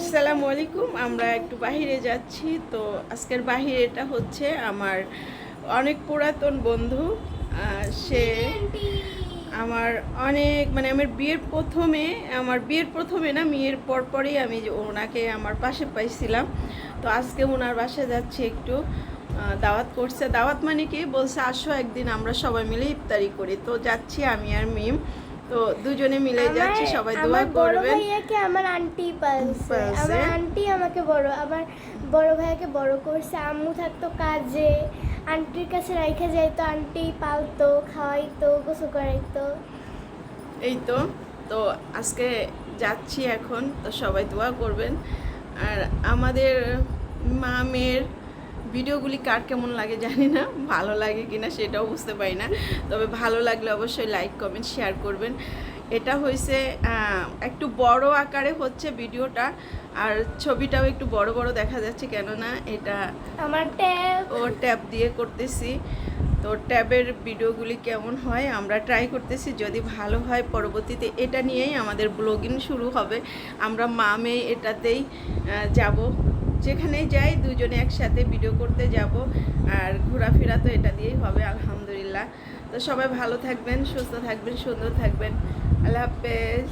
আসসালামু আলাইকুম। আমরা একটু বাহিরে যাচ্ছি। তো আজকের বাহিরেটা হচ্ছে আমার অনেক পুরাতন বন্ধু। সে আমার অনেক মানে আমার বিয়ের প্রথমে না, বিয়ের পরপরই আমি ওনাকে আমার পাশে পাইছিলাম। তো আজকে ওনার বাসায় যাচ্ছি একটু। দাওয়াত করছে, দাওয়াত মানে কি বলছে আসো একদিন আমরা সবাই মিলে ইফতারি করি। তো যাচ্ছি আমি আর মিম, তো দুজনে মিলে যাচ্ছি। সবাই দোয়া করবেন। ভাইয়াকে আমার আন্টি পালছে, আমার আন্টি আমাকে আমার বড় ভাইয়াকে বড় করছে। আম্মু থাকতো কাজে, আন্টির কাছে রাইখা যাইতো, আন্টি পালতো, খাওয়াইতো, গোসল করাইতো। এই তো তো আজকে যাচ্ছি এখন, তো সবাই দোয়া করবেন। আর আমাদের মা মেয়ের ভিডিওগুলি কার কেমন লাগে জানি না, ভালো লাগে কিনা সেটাও বুঝতে পারি না। তবে ভালো লাগলে অবশ্যই লাইক কমেন্ট শেয়ার করবেন। এটা হয়েছে একটু বড় আকারে হচ্ছে ভিডিওটা, আর ছবিটাও একটু বড় বড় দেখা যাচ্ছে, কেননা এটা আমার ট্যাব দিয়ে করতেছি। তো ট্যাবের ভিডিওগুলি কেমন হয় আমরা ট্রাই করতেছি, যদি ভালো হয় পরবর্তীতে এটা নিয়েই আমাদের ব্লগিং শুরু হবে। আমরা মা মেয়ে এটাতেই যাব, যেখানেই যাই দুজনে একসাথে ভিডিও করতে যাব। আর ঘোরাফেরা তো এটা দিয়েই হবে আলহামদুলিল্লাহ। তো সবাই ভালো থাকবেন, সুস্থ থাকবেন, সুন্দর থাকবেন। আল্লাহ হাফেজ।